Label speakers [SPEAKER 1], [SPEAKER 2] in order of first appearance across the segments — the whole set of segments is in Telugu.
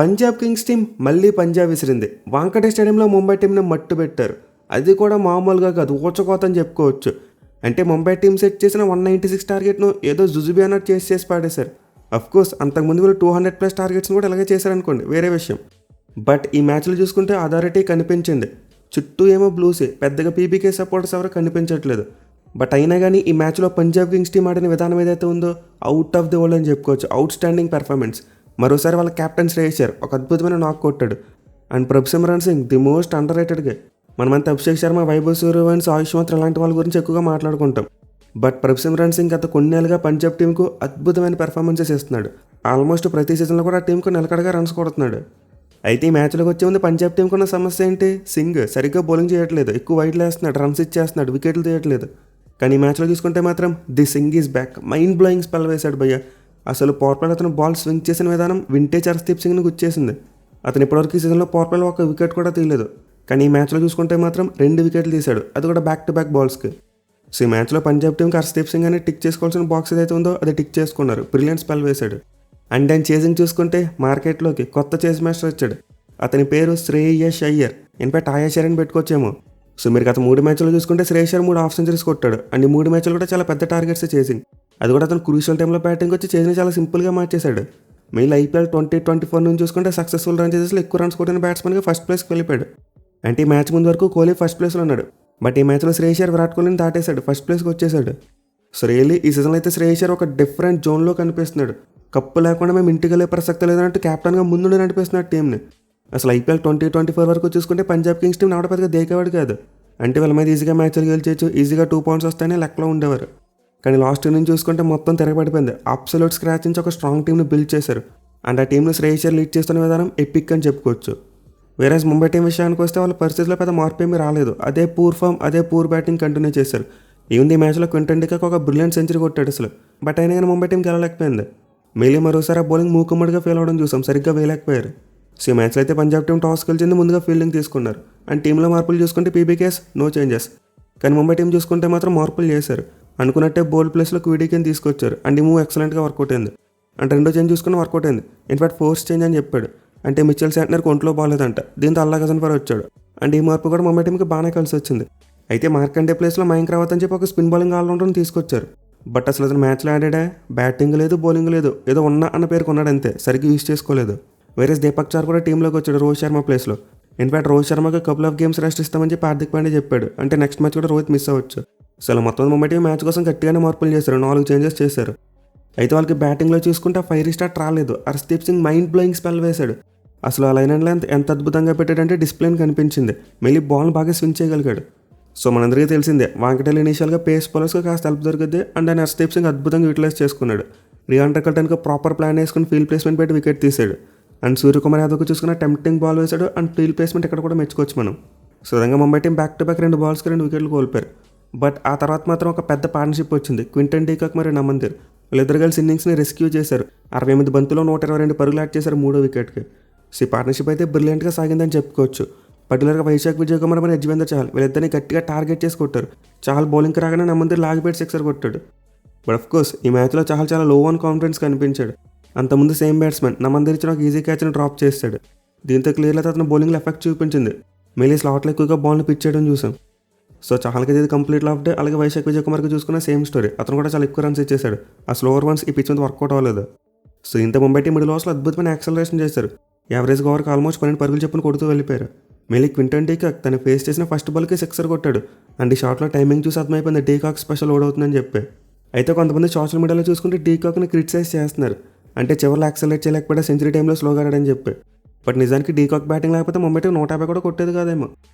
[SPEAKER 1] పంజాబ్ కింగ్స్ టీం మళ్ళీ పంజాబ్ విసిరింది. వాంకటే స్టేడియంలో ముంబై టీంని మట్టు పెట్టారు. అది కూడా మామూలుగా కాదు, ఊచకోత అని చెప్పుకోవచ్చు. అంటే ముంబై టీం సెట్ చేసిన 196 టార్గెట్ను ఏదో జుజుబి అన్నట్టు చేసి పాడేశారు. అఫ్కోర్స్ అంతకుముందు వీళ్ళు 200+ టార్గెట్స్ని కూడా ఇలాగే చేశారనుకోండి, వేరే విషయం. బట్ ఈ మ్యాచ్లో చూసుకుంటే అథారిటీ కనిపించింది. చుట్టూ ఏమో బ్లూసే, పెద్దగా పీబీకే సపోర్టర్స్ ఎవరు కనిపించట్లేదు. బట్ అయినా కానీ ఈ మ్యాచ్లో పంజాబ్ కింగ్స్ టీం ఆడిన విధానం ఏదైతే ఉందో అవుట్ ఆఫ్ ది వరల్డ్ అని చెప్పుకోవచ్చు. Outstanding performance. మరోసారి వాళ్ళ కెప్టెన్ శ్రేయస్ అయ్యర్ ఒక అద్భుతమైన నాక్ కొట్టాడు. And Prabhsimran Singh the most అండర్ రేటెడ్గా. మనమంతా అభిషేక్ శర్మ, వైభవ్ సూర్యవంశీ, ఆయుష్ మాత్రం ఇలాంటి వాళ్ళ గురించి ఎక్కువగా మాట్లాడుకుంటాం. బట్ ప్రభ్సిమ్రాన్ సింగ్ గత కొన్నేళ్ళుగా పంజాబ్ టీంకు అద్భుతమైన పెర్ఫార్మెన్సెస్ ఇస్తున్నాడు. ఆల్మోస్ట్ ప్రతి సీజన్లో కూడా ఆ టీంకు నిలకడగా రన్స్ కొడుతున్నాడు. అయితే ఈ మ్యాచ్లోకి వచ్చే ముందు పంజాబ్ టీంకు ఉన్న సమస్య ఏంటి? సింగ్ సరిగ్గా బౌలింగ్ చేయట్లేదు, ఎక్కువ వైడ్లు వేస్తున్నాడు, రన్స్ ఇచ్చేస్తున్నాడు, వికెట్లు తీయట్లేదు. కానీ ఈ మ్యాచ్లో చూసుకుంటే మాత్రం the Singh is back. Mind blowing spell వేశాడు భయ్య. అసలు పవర్ ప్లేలో అతను బాల్ స్వింగ్ చేసిన విధానం వింటేజ్ హర్షదీప్ సింగ్ని గుచ్చేసింది. అతను ఇప్పటివరకు ఈ సీజన్లో పవర్ ప్లేలో ఒక వికెట్ కూడా తీయలేదు. కానీ ఈ మ్యాచ్లో చూసుకుంటే మాత్రం 2 వికెట్లు తీశాడు, అది కూడా బ్యాక్ టు బ్యాక్ బాల్స్కి. సో ఈ మ్యాచ్లో పంజాబ్ టీంకి హర్షదీప్ సింగ్ అని టిక్ చేసుకోవాల్సిన బాక్స్ ఏదైతే ఉందో అది టిక్ చేసుకున్నారు. బ్రిలియంట్ స్పెల్ వేశాడు. అండ్ దాని చేసింగ్ చూసుకుంటే మార్కెట్లోకి కొత్త చేస్ మాస్టర్ వచ్చాడు. అతని పేరు శ్రేయస్ అయ్యర్. ఇన్ఫాక్ట్ ఆయా షర్ అని పెట్టుకోవచ్చేమో. సో మీరు గత 3 మ్యాచ్లు చూసుకుంటే శ్రేయస్ అయ్యర్ 3 హాఫ్ సెంచరీస్ కొట్టాడు. అండ్ ఈ 3 మ్యాచ్లు కూడా చాలా పెద్ద టార్గెట్స్ చేసింగ్. అది కూడా అతను క్రూషియల్ టైంలో బ్యాటింగ్ వచ్చి చేసిన చాలా సింపుల్గా మార్చేశాడు. మెయిన్ IPL 2024 నుంచి చూసుకుంటే సక్సెస్ఫుల్ రన్ చేసేసి ఎక్కువ రన్స్ కొట్టిన బ్యాట్స్మెన్గా ఫస్ట్ ప్లేస్కి వెళ్ళిపోయాడు. అంటే ఈ మ్యాచ్ ముందు వరకు కోహ్లీ ఫస్ట్ ప్లేస్లో ఉన్నాడు. బట్ ఈ మ్యాచ్లో శ్రేయస్ అయ్యర్ విరాట్ కోహ్లీని దాటేశాడు, ఫస్ట్ ప్లేస్కి వచ్చేసాడు. సో రియల్లీ ఈ సీజన్లో అయితే శ్రేయస్ అయ్యర్ ఒక డిఫరెంట్ జోన్లో కనిపిస్తున్నాడు. కప్పు లేకుండా మేము ఇంటికి వెళ్ళే ప్రసక్తి లేదన్నట్టు క్యాప్టెన్గా ముందు నడిపిస్తున్నాడు టీంని. అసలు IPL 2024 వరకు చూసుకుంటే పంజాబ్ కింగ్స్ టీం ఆవిడ పెద్దగా దేకేవాడు కాదు. అంటే వాళ్ళ మీద ఈజీగా మ్యాచ్లు గెలిచేయచ్చు, ఈజీగా 2 పాయింట్స్ వస్తాయని లెక్కలో ఉండేవారు. కానీ లాస్ట్ నుంచి చూసుకుంటే మొత్తం తిరగబడిపోయింది. అబ్సల్యూట్ స్క్రాచ్ నుంచి ఒక స్ట్రాంగ్ టీంని బిల్డ్ చేశారు. అండ్ ఆ టీంను శ్రేయస్ అయ్యర్ లీడ్ చేస్తున్న విధానం ఎపిక్ అని చెప్పుకోవచ్చు. వేరేస్ ముంబై టీం విషయానికి వస్తే వాళ్ళ పరిస్థితిలో పెద్ద మార్పు ఏమీ రాలేదు. అదే పూర్ ఫామ్, అదే పూర్ బ్యాటింగ్ కంటిన్యూ చేశారు. ఈవెన్ ఈ మ్యాచ్లో క్వింటన్ డికాక్ ఒక బ్రిలియంట్ సెంచరీ కొట్టాడు అసలు. బట్ అయినా కానీ ముంబై టీం గెలవలేకపోయింది. మెయిలీ మరోసారి ఆ బౌలింగ్ మూకుమ్మడిగా ఫెయిల్ అవడం చూసాం, సరిగ్గా వేయలేకపోయారు. సో ఈ మ్యాచ్లో అయితే పంజాబ్ టీం టాస్ గెలిచింది, ముందుగా ఫీల్డింగ్ తీసుకున్నారు. అండ్ టీంలో మార్పులు చూసుకుంటే పీబీకేస్ నో చేంజెస్. కానీ ముంబై టీం చూసుకుంటే మాత్రం మార్పులు చేశారు. అనుకున్నట్టే బౌల్డ్ ప్లేస్లో క్విడీకేని తీసుకొచ్చారు. అండ్ ఈ మూవ్ ఎక్సలెంట్గా వర్కౌట్ అయింది. అంటే రెండో చేంజ్ చూసుకుని వర్కౌట్ అయింది. ఇన్ఫాక్ట్ ఫోర్స్ చేంజ్ అని చెప్పాడు. అంటే మిచెల్ శాంట్నర్కి ఒంట్లో బాగాలేదంట, దీంతో అల్లా గజన్ఫర్ వచ్చాడు. అండ్ ఈ మార్పు కూడా ముంబై టీంకి బాగానే కలిసి వచ్చింది. అయితే మార్కండే ప్లేస్లో మయాంక్ రావత్ అని చెప్పి ఒక స్పిన్ బౌలింగ్ ఆల్రౌండర్ని తీసుకొచ్చారు. బట్ అసలు అతను మ్యాచ్లో ఆడాడా? బ్యాటింగ్ లేదు, బౌలింగ్ లేదు, ఏదో ఉన్నా అన్న పేరు కొన్నాడు అంతే, సరిగ్గా యూజ్ చేసుకోలేదు. వేరే దీపక్ చార్ కూడా టీంలోకి వచ్చాడు రోహిత్ శర్మ ప్లేస్లో. ఇన్ఫాక్ట్ రోహిత్ శర్మకి కపుల్ ఆఫ్ గేమ్స్ రెస్ట్ ఇస్తామని చెప్పి హార్దిక్ పాండే చెప్పాడు. అంటే నెక్స్ట్ మ్యాచ్ కూడా రోహిత్ మిస్ అవ్వచ్చు. అసలు మొత్తం ముంబై టీం మ్యాచ్ కోసం గట్టిగానే మార్పులు చేశారు, 4 చేంజెస్ చేశారు. అయితే వాళ్ళకి బ్యాటింగ్లో చూసుకుంటే 5 స్టార్ రాలేదు. Harshdeep Singh mind blowing spell వేశాడు. అసలు ఆ లైన్ అండ్ లెంత్ ఎంత అద్భుతంగా పెట్టాడంటే డిస్ప్లేని కనిపించింది. మళ్ళీ బాల్ బాగా స్వింగ్ చేయగలిగాడు. సో మనందరికీ తెలిసిందే వాంకటేల్ ఇనిషియల్గా పేస్ బౌలర్స్కి కాస్త హెల్ప్ దొరికింది. అండ్ ఆయన హర్షదీప్ సింగ్ అద్భుతంగా యూటిలైజ్ చేసుకున్నాడు. రియాన్ ట్రికల్టన్కి ప్రాపర్ ప్లాన్ వేసుకుని ఫీల్డ్ ప్లేస్మెంట్ పెట్టి వికెట్ తీశాడు. అండ్ సూర్యకుమార్ యాదవ్కి చూసుకున్న టెంప్టింగ్ బాల్ వేశాడు. అండ్ ఫీల్డ్ ప్లేస్మెంట్ ఇక్కడ కూడా మెచ్చుకోవచ్చు మనం. సో విధంగా Mumbai team back to back 2 బాల్స్కి 2 వికెట్లు కోల్పోయారు. బట్ ఆ తర్వాత మాత్రం ఒక పెద్ద పార్ట్నర్షిప్ వచ్చింది. క్వింటన్ డికాక్ మరియు నమందిర్ వీళ్ళిద్దరు కలిసి ఇన్నింగ్స్ని రెస్క్యూ చేశారు. 68 బంతుల్లో 122 పరుగులు యాడ్ చేశారు 3వ వికెట్కి. సో ఈ పార్ట్నర్షిప్ అయితే బ్రిలియంట్గా సాగిందని చెప్పుకోవచ్చు. పర్టికులర్గా వైశాఖ్ విజయ్ కుమార్ మరియు యజ్వేంద్ర చహల్ వీళ్ళిద్దరిని గట్టిగా టార్గెట్ చేసి కొట్టారు. చహల్ బౌలింగ్కి రాగానే నమందిర్ లాగిపెట్టి 6 కొట్టాడు. బట్ అఫ్ కోర్స్ ఈ మ్యాచ్లో చహల్ చాలా లో ఆన్ కాన్ఫిడెన్స్ కనిపించాడు. అంతకుముందు సేమ్ బ్యాట్స్మెన్ నమందిర్ ఇచ్చిన ఒక ఈజీ క్యాచ్ని డ్రాప్ చేస్తాడు. దీంతో క్లియర్గా అతను బౌలింగ్లో ఎఫెక్ట్ చూపించింది. మళ్ళీ స్లాట్లో ఎక్కువగా బాల్ని పిచ్ చేయడం చూసాం. సో చహల్కి ఇది కంప్లీట్ ఆఫ్ డే. అలాగే వైశాఖ్ విజయ్ కుమార్కి చూసుకున్న సేమ్ స్టోరీ. అతను కూడా చాలా ఎక్కువ రన్స్ ఇచ్చేశాడు. ఆ స్లోవర్ వన్స్ ఈ పిచ్ మీద వర్కౌట్ అవ్వలేదు. సో ఇంత ముంబై టీం మిడిల్ ఓవర్స్లో అద్భుతమైన యాక్సలరేషన్ చేశారు. యావరేజ్ ఓవర్కి ఆల్మోస్ట్ 12 పరుగులు చెప్పుని కొడుతూ వెళ్ళిపోయారు. మళ్ళీ క్వింటన్ డికాక్ తను ఫేస్ చేసిన ఫస్ట్ బాల్కి 6 కొట్టాడు. అండ్ ఈ షాట్లో టైమింగ్ చూసి అర్థమైపోయింది డికాక్ స్పెషల్ ఓడ్ అవుతుందని చెప్పి. అయితే కొంతమంది సోషల్ మీడియాలో చూసుకుంటే డికాక్ని క్రిటిసైజ్ చేస్తున్నారు. అంటే చివరిలో యాక్సలరేట్ చేయలేకపోతే సెంచరీ టైంలో స్లోగా ఆడాడని చెప్పి. బట్ నిజానికి డికాక్ బ్యాటింగ్ లేకపోతే ముంబై టీం 150 కూడా కొట్టేది కాదేమో.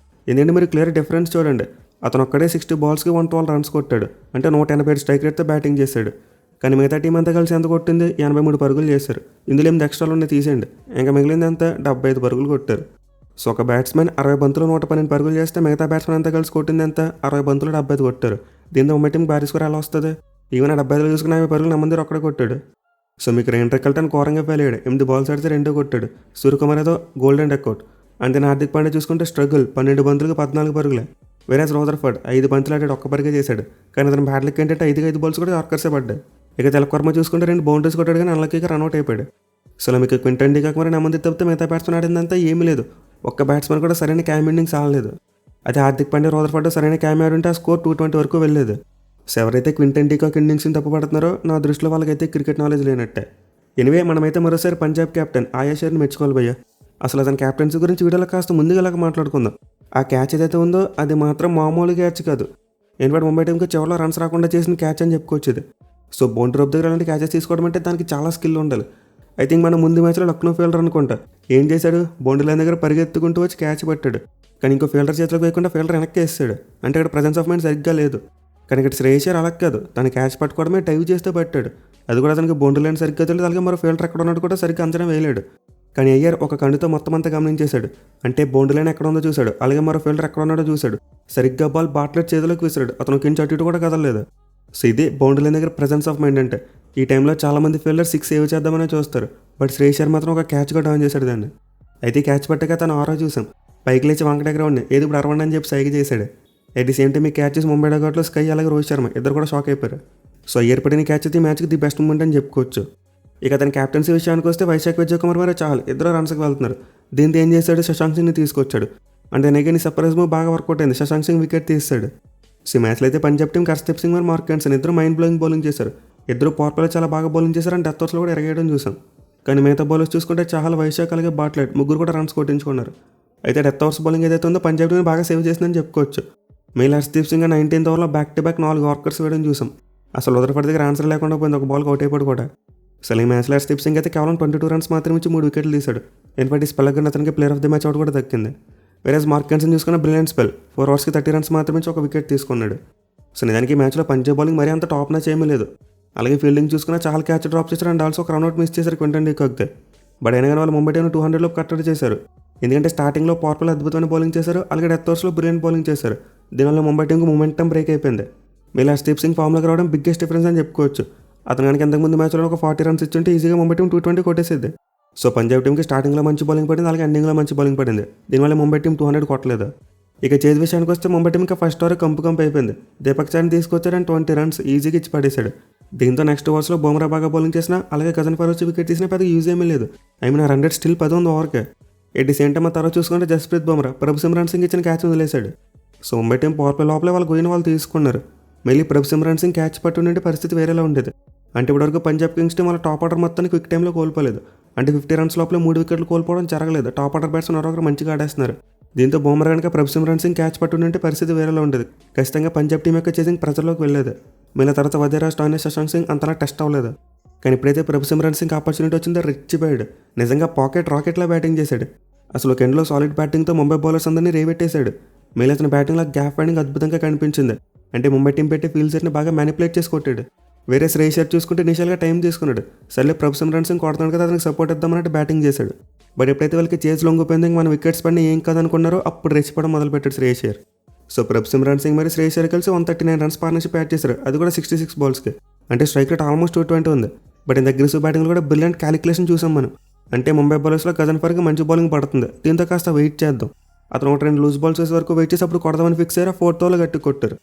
[SPEAKER 1] ఎందుకంటే మీరు క్లియర్ డిఫరెన్స్ చూడండి. అతను ఒక్కడే 60 బాల్స్కి 112 రన్స్ కొట్టాడు. అంటే 187 స్ట్రైక్ రేట్తో బ్యాటింగ్ చేశాడు. కానీ మిగతా టీం అంతా కలిసి ఎంత కొట్టింది? 83 పరుగులు చేశారు. ఇందులో 8 ఎక్స్ట్రాలు ఉన్నాయి తీసేయండి. ఇంకా మిగిలింది అంతా 75 పరుగులు కొట్టారు. సో ఒక బ్యాట్స్మెన్ 60 బంతులు 112 పరుగులు చేస్తే మిగతా బ్యాట్స్మెన్ అంతా కలిసి కొట్టింది ఎంత? 60 బంతులు 75 కొట్టారు. దీంతో ముంబై టీం భారీ స్కోర్ ఎలా వస్తుంది? ఈవెన్ 75 చూసుకుని 50 పరుగులు నమందిర్ ఒక్కడే కొట్టాడు. సో మీకు రియాన్ ట్రికల్టన్ ఘోరంగా ఫెయిల్ అయ్యాడు. 8 బాల్స్ ఆడితే 2 కొట్టాడు. Suryakumar Yadav golden record. అంతే హార్దిక్ పాండే చూసుకుంటే స్ట్రగుల్ 12 బంతులకు 14 పరుగులే. వేరేస్ రదర్ఫర్డ్ 5 బంతులు ఆడాడు, 1 పరుగే చేశాడు. కానీ అతను బ్యాట్ లెక్క ఏంటంటే 5 బాల్స్ కూడా యార్కర్సే పడ్డాయి. ఇక తిలక్ వర్మ చూసుకుంటే 2 బౌండరీస్ కొట్టాడు, కానీ అన్లక్కీగా రన్అట్ అయిపోయాడు. అసలు మీకు క్వింటన్ డికాక్ మరి నమ్మది తప్పితే మిగతా బ్యాట్స్మెన్ ఆడిందంతా ఏమీ లేదు. ఒక్క బ్యాట్స్మెన్ కూడా సరైన క్యామ్ ఇన్నింగ్స్ ఆడలేదు. అదే హార్దిక్ పాండ్యా, రదర్ఫర్డ్ సరైన క్యామ్ ఆడుంటే ఆ స్కోర్ 220 వరకు వెళ్ళలేదు. సో ఎవరైతే క్వింటన్ డికాక్ ఇన్నింగ్స్ని తప్పుపడుతున్నారో నా దృష్టిలో వాళ్ళకైతే క్రికెట్ నాలెడ్జ్ లేనట్టే. ఎనివే మనమైతే మరోసారి పంజాబ్ కెప్టెన్ ఆయాష్ షేర్ని మెచ్చుకోవాలి భయ్య. అసలు అతని క్యాప్టెన్సీ గురించి వీడియోలో కాస్త ముందుగా మాట్లాడుకుందాం. ఆ క్యాచ్ ఏదైతే ఉందో అది మాత్రం మామూలు క్యాచ్ కాదు. ఎందుకంటే ముంబై టీంకి చివరిలో రన్స్ రాకుండా చేసిన క్యాచ్ అని చెప్పుకోవచ్చు ఇది. సో బౌండరీ రోప్ దగ్గర అలాంటి క్యాచెస్ తీసుకోవడం అంటే దానికి చాలా స్కిల్ ఉండాలి. ఐ థింక్ మన ముందు మ్యాచ్లో లక్నో ఫీల్డర్ అనుకుంటా ఏం చేశాడు, బౌండరీ లైన్ దగ్గర పరిగెత్తుకుంటూ వచ్చి క్యాచ్ పట్టాడు. కానీ ఇంకో ఫీల్డర్ చేతిలోకి వేయకుండా ఫీల్డర్ వెనక్కి వేస్తాడు. అంటే ఇక్కడ ప్రజెన్స్ ఆఫ్ మైండ్ సరిగ్గా లేదు. కానీ ఇక్కడ శ్రేయస్ అయ్యర్ అలా కాదు, తను క్యాచ్ పట్టుకోవడమే డైవ్ చేస్తే పట్టాడు. అది కూడా అతనికి బౌండరీ లైన్ సరిగ్గా తెలియదు. అలాగే మరో ఫీల్డర్ ఎక్కడ ఉన్నట్టు కూడా సరిగ్గా అంచనా వేయలేడు. కానీ అయ్యర్ ఒక కన్నుతో మొత్తం అంతా గమనించేశాడు. అంటే బౌండరీ లైన్ ఎక్కడ ఉందో చూశాడు, అలాగే మరో ఫీల్డర్ ఎక్కడ ఉన్నాడో చూశాడు. సరిగ్గా బాల్ బాట్లెట్ చేతిలోకి విసిరాడు. అతను కించి అటు ఇటు కూడా కదలలేదు. సో ఇదే బౌండరీ లైన్ దగ్గర ప్రజెన్స్ ఆఫ్ మైండ్ అంటే. ఈ టైంలో చాలామంది ఫీల్డర్ 6 సేవ్ చేద్దామనే చూస్తారు. బట్ శ్రేయస్ అయ్యర్ మాత్రం ఒక క్యాచ్గా డౌన్ చేశాడు దాన్ని. అయితే క్యాచ్ పట్టాక తను ఆరో చూసాం. పైకి లేచి వంకట గ్రౌండ్ని ఏది ఇప్పుడు అరవండి అని చెప్పి సైగ చేశాడు. అట్ ది సేమ్ టైం ఈ క్యాచెస్ ముంబై డగౌట్లో స్కై అలాగే రోహిత్ శర్మ ఇద్దరు కూడా షాక్ అయిపోయారు. సో అయ్యర్ పడిన క్యాచ్ అయితే ఈ మ్యాచ్కి ది బెస్ట్ మూమెంట్ అని చెప్పుకోవచ్చు. ఇక అతని క్యాప్టెన్సీ విషయానికి వస్తే వైశాఖ్ విజయకుమార్ మరి చాలు ఇద్దరు రన్స్కి వెళ్తున్నారు. దీంతో ఏం చేశాడు, శశాంక్ సింగ్ని తీసుకొచ్చాడు. అంటే నెగని సర్ప్రైజ్ మూవ్ బాగా వర్కౌట్ అయింది. శశాంక్ సింగ్ వికెట్ తీస్తాడు. సో ఈ మ్యాచ్లో అయితే పంజాబ్ టీం హర్షదీప్ సింగ్ మరి మార్క్ ఆండర్సన్ ఇద్దరు మైండ్ బ్లోయింగ్ బౌలింగ్ చేశారు. ఇద్దరు పవర్ ప్లేలో చాలా బాగా బౌలింగ్ చేశారు. అండ్ డెత్ ఓవర్స్లో కూడా ఎరగేయడం చూసాం. కానీ మిగతా బౌలర్స్ చూసుకుంటే చాలా వైశాఖ్ అలాగే బాట్లెట్ ముగ్గురు కూడా రన్స్ కొట్టించుకున్నారు. అయితే డెత్ ఓవర్స్ బౌలింగ్ ఏదైతే ఉందో పంజాబ్ టీం బాగా సేవ్ చేసిందని చెప్పుకోవచ్చు. మెయిల్ హర్షదీప్ సింగ్ 19th ఓవర్లో బ్యాక్ టు బ్యాక్ 4 ఆర్కర్స్ వేయడం చూసాం. అసలు రదర్ఫర్డ్ దగ్గర ఆన్సర్ లేకుండా పోయింది, ఒక బాల్కి అవుట్ అయిపోయాడు కూడా. అసలు ఈ మ్యాచ్లో హర్షదీప్ సింగ్ అయితే కేవలం 22 రన్స్ మాత్రమే ఇచ్చి 3 వికెట్లు తీశాడు. ఇన్ఫాక్ట్ స్పెల్ గన్ అతనికి player of the match out కూడా దక్కింది. వేరేజ్ మార్క్ ఆండర్సన్ చూసుకున్న బ్రిలియంట్ స్పెల్ 4 ఓవర్స్కి 30 రన్స్ మాత్రమే ఇచ్చి ఒక వికెట్ తీసుకున్నాడు. సో నిజానికి ఈ మ్యాచ్లో పంజాబ్ బౌలింగ్ మరీ అంత టాప్ మ్యాచ్ ఏమీ లేదు. అలాగే ఫీల్డింగ్ చూసుకున్న చాలా క్యాచ్ డ్రాప్ చేశారు. అండ్ ఆల్సో ఒక రన్అట్ మిస్ చేశారు క్వింటన్ డికాక్తే. బట్ అయినా కానీ వాళ్ళు ముంబై టీం 200 లోపు కట్టడి చేశారు. ఎందుకంటే స్టార్టింగ్లో పవర్ ప్లేలో అద్భుతమైన బౌలింగ్ చేశారు. అలాగే డెత్ ఓవర్స్లో బ్రిలియంట్ బౌలింగ్ చేశారు. దీనివల్ల ముంబై టీంకి మొమెంటం బ్రేక్ అయిపోయింది. మళ్ళీ హర్షదీప్ సింగ్ ఫామ్లోకి రావడం బిగ్గెస్ట్ డిఫరెన్స్ అని చెప్పుకోవచ్చు. అతను కనుక ఇంతకుముందు మ్యాచ్లో ఒక 40 రన్స్ ఇచ్చుంటే ఈజీగా ముంబై టీం 220 కొట్టేసేది. సో పంజాబ్ టీంకి స్టార్టింగ్లో మంచి బౌలింగ్ పడింది, అలాగే ఎండింగ్లో మంచి బౌలింగ్ పడింది. దీనివల్ల ముంబై టీం 200 కొట్టలేదు. ఇక చేజ్ విషయానికి వస్తే ముంబై టీంకి ఫస్ట్ ఓవర్ కంపు అయిపోయింది. దీపక్ చార్ని తీసుకొచ్చాడు అండ్ 20 రన్స్ ఈజీగా ఇచ్చి పడేశాడు. దీంతో నెక్స్ట్ ఓవర్స్లో బుమ్రా బాగా బౌలింగ్ చేసినా, అలాగే గజన్ ఫర్ వచ్చి వికెట్ తీసినా పెద్ద యూజ్ ఏమీ లేదు. ఐ మీన్ 100 స్టిల్ 10 ఉంది ఓవర్కే. ఎట్ ది సేమ్ టైం తర్వాత చూసుకుంటే జస్ప్రీత్ బుమ్రా ప్రభు సిమ్రాన్ సింగ్ ఇచ్చిన క్యాచ్ వదిలేశాడు. So Mumbai team power play లోపలే వాళ్ళు గోయిన వాళ్ళు తీసుకున్నారు. మళ్ళీ ప్రభు సిమ్రాన్ సింగ్ క్యాచ్ పట్టుండే పరిస్థితి వేరేలా ఉండేది. అంటే ఇప్పటివరకు పంజాబ్ కింగ్స్ టీం వాళ్ళ టాప్ ఆర్డర్ మొత్తాన్ని క్విక్ టైంలో కోల్పోలేదు. అంటే 50 రన్స్ లోపల 3 వికెట్లు కోల్పోవడం జరగలేదు. టాప్ ఆర్డర్ బ్యాట్స్మెన్ ఎవరొకరు మంచిగా ఆడేస్తున్నారు. దీంతో బుమ్రా కనుక ప్రభు సిమ్రాన్ సింగ్ క్యాచ్ పట్టుండే పరిస్థితి వేరేలా ఉండేది. ఖచ్చితంగా పంజాబ్ టీం యొక్క చేసింగ్ ప్రజల్లోకి వెళ్ళేది. మళ్ళీ తర్వాత వదేరా స్టాయినిస్ శశాంక్ సింగ్ అంతలా టెస్ట్ అవ్వలేదు. కానీ ఇప్పుడైతే ప్రభు సిమ్రాన్ సింగ్ ఆపర్చునిటీ వచ్చిందో రెచ్చిపోయాడు. నిజంగా పాకెట్ రాకెట్లా బ్యాటింగ్ చేశాడు. అసలు ఒక ఎండ్లో సాలిడ్ బ్యాటింగ్తో ముంబై బౌలర్స్ అందరినీ రేవెట్టేశాడు. మళ్ళీ అతని బ్యాటింగ్లో గ్యాప్ ఫైండింగ్ అద్భుతంగా కనిపించింది. అంటే ముంబై టీం పెట్టి ఫీల్డ్ సెట్ని బాగా మ్యానిపులేట్ చేసి కొట్టాడు. వేరే శ్రేయస్ అయ్యర్ చూసుకుంటే ఇనిషియల్గా టైం తీసుకున్నాడు. సర్లే ప్రభు సిమ్రాన్ సింగ్ కొడుతున్నాడు కదా అతనికి సపోర్ట్ ఇద్దామన్నట్టు బ్యాటింగ్ చేశాడు. బట్ ఎప్పుడైతే వాళ్ళకి చేజ్ లొంగిపోయింది, మన వికెట్స్ పడిన ఏం కాదనుకున్నారో అప్పుడు రెచ్చిపోవడం మొదలుపెట్టాడు శ్రేయస్ అయ్యర్. సో ప్రభు సిమ్రాన్ సింగ్ మరి శ్రేయస్ అయ్యర్ కలిసి 139 రన్స్ పార్ట్నర్షిప్ యాడ్ చేశారు. అది కూడా 66 బాల్స్కి. అంటే స్ట్రైక్ రేట్ ఆల్మోస్ట్ 220 ఉంది. బట్ ఇంత అగ్రెసివ్ బ్యాటింగ్లో కూడా బ్రిలియంట్ క్యాలిక్యులేషన్ చూసాం మనం. అంటే ముంబై బౌలర్స్లో గజన్ ఫర్కి మంచి బౌలింగ్ పడుతుంది. దీంతో కాస్త వెయిట్ చేద్దాం. అతను 2 లూజ్ బాల్స్ వేసే వరకు వెయిట్ చేసి అప్పుడు కొడదామని ఫిక్స్ అయ్యారు. 4th ఓవర్లో గట్టి కొట్టారు.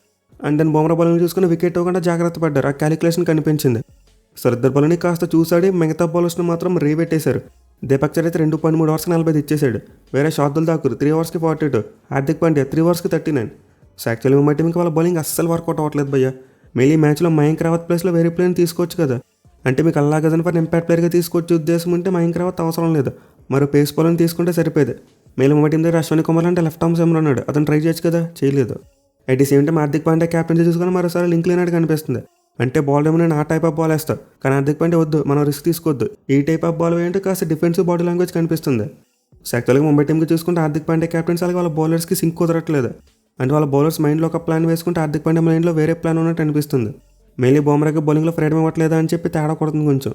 [SPEAKER 1] అండ్ దెన్ బుమ్రా బౌలింగ్ చూసుకుని వికెట్ ఇవ్వకుండా జాగ్రత్త పడ్డారు. ఆ క్యాలిక్యులేషన్ కనిపించింది. సో ఇద్దరు బౌలర్ని కాస్త చూసాడి, మిగతా బౌలర్స్ని మాత్రం రేవెట్టేశారు. దీపక్ చార్ అయితే 2.3 ఓవర్స్కి 40 ఇచ్చేసాడు. వేరే శార్దుల్ ఠాకూర్ 3 ఓవర్స్కి 42, హార్దిక్ పాండ్యా 3 ఓవర్స్కి 39. సో యాక్చువల్లీ ముంబై టీంకి వాళ్ళ బౌలింగ్ అస్సలు వర్కౌట్ అవ్వట్లేదు భయ్య. మళ్ళీ మ్యాచ్లో మయాంక్ రావత్ ప్లేస్లో వేరే ప్లేయర్ని తీసుకోవచ్చు కదా. అంటే మీకు అల్లా గజన్ ఫర్ ఇంపాక్ట్ ప్లేయర్గా తీసుకొచ్చే ఉద్దేశం ఉంటే మయాంక్ రావత్ అవసరం లేదు. మరో పేస్ బౌలర్ని తీసుకుంటే సరిపోయేది. మళ్ళీ ముంబై టీం దగ్గర అశ్విని కుమార్ అంటే లెఫ్ట్ ఆర్మ్ సెమ్లో ఉన్నాడు. అతను ట్రై చేయొచ్చు కదా, చేయలేదు. At the same time Hardik Pandya captaincy చూసుకొని మరోసారి లింక్ లేనట్టు కనిపిస్తుంది. అంటే బాల్ ఏమో నేను ఆ టైప్ ఆఫ్ బాల్ వేస్తాను, కానీ హార్దిక్ పాండ్యా వద్దు, మనం రిస్క్ తీసుకోవద్దు. ఈ టైప్ ఆఫ్ బాల్ వేయంటే కాస్త డిఫెన్సివ్ బాడీ లాంగ్వేజ్ కనిపిస్తుంది. సో యాక్చువల్గా ముంబై టీంకి చూసుకుంటే హార్దిక్ పాండ్యా క్యాప్టెన్స్ అలాగే వాళ్ళ బౌలర్స్కి సింక్ కుదరట్లేదు. అంటే వాళ్ళ బౌలర్స్ మైండ్లో ఒక ప్లాన్ వేసుకుంటే హార్దిక్ పాండ్యా మైండ్లో వేరే ప్లాన్ ఉన్నట్టు అనిపిస్తుంది. మెయిన్లీ బుమ్రాకి బౌలింగ్లో ఫ్రీడమ్ ఇవ్వట్లేదా అని చెప్పి తేడా కొడుతుంది కొంచెం.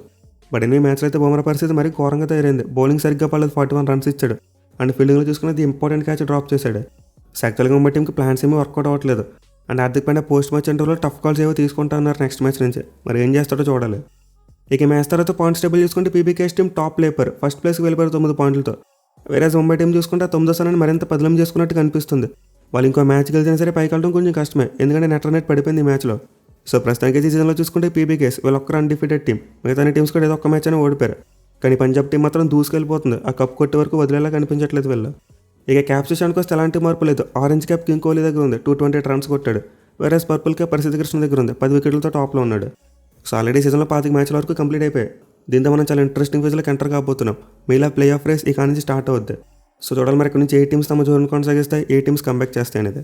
[SPEAKER 1] బట్ ఎన్ని మ్యాచ్లో అయితే బుమ్రా పరిస్థితి మరీ ఘోరంగా తయారైంది. బౌలింగ్ సరిగ్గా పడలేదు, 41 రన్స్ ఇచ్చాడు. అండ్ ఫీల్డింగ్లో చూసుకున్నది ఇంపార్టెంట్ క్యాచ్ డ్రాప్ చేశాడు. సో యాక్చువల్గా ముంబై టీంకి ప్లాన్స్ ఏమీ వర్కౌట్ అవ్వట్లేదు. And Hardik Pandya post match ఇంటర్వ్యూలో టఫ్ కాల్స్ ఏవో తీసుకుంటా ఉన్నారు నెక్స్ట్ మ్యాచ్ నుంచి. మరి ఏం చేస్తాడో చూడాలి. ఇక మ్యాచ్ తర్వాత పాయింట్స్ టేబుల్ చూసుకుంటే పీబీకేఎస్ టీం టాప్ లేపర్ ఫస్ట్ ప్లేస్కి వెళ్ళిపోయారు 9 పాయింట్లతో. వేరే ముంబై టీం చూసుకుంటే 9వ స్థానాన్ని మరింత పదిలం చేసుకున్నట్టు కనిపిస్తుంది. వాళ్ళు ఇంకో మ్యాచ్ గెలిచినా సరే పైకి వెళ్ళడం కొంచెం కష్టమే, ఎందుకంటే నెట్ రన్ రేట్ పడిపోయింది ఈ మ్యాచ్లో. సో ప్రస్తుతానికి సీజన్లో చూసుకుంటే పీబీకేఎస్ వీళ్ళు ఒక్కరు అన్డిఫీటెడ్ టీం. మిగతా టీమ్స్ కూడా ఏదో ఒక్క మ్యాచ్ అయినా ఓడిపోయారు. కానీ పంజాబ్ టీం మాత్రం దూసుకెళ్ళిపోతుంది. ఆ కప్ కొట్టే వరకు వదిలేలా కనిపించట్లేదు వీళ్ళు. ఇక క్యాప్స్ విషయానికి వస్తే ఎలాంటి మార్పు లేదు. ఆరెంజ్ క్యాప్ కింగ్ కోహ్లీ దగ్గర ఉంది, 228 రన్స్ కొట్టాడు. వేరే పర్పుల్ క్యాప్ పరిస్థితి కృష్ణ దగ్గర ఉంది, 10 వికెట్లతో టాప్లో ఉన్నాడు. సో ఆల్రెడీ సీజన్లో 25 మ్యాచ్ల వరకు కంప్లీట్ అయిపోయాయి. దీంతో మనం చాలా ఇంట్రెస్టింగ్ ఫేజ్లోకి ఎంటర్ కాబోతున్నాం. మీలా ప్లే ఆఫ్ రేస్ ఇక నుంచి స్టార్ట్ అవుద్ది. సో చూడాలి మరి ఇక్కడ నుంచి ఏ టీమ్స్ తమ జోరును కొనసాగిస్తాయి, ఏ టీమ్స్ కంబ్యాక్ చేస్తాయి అనేది.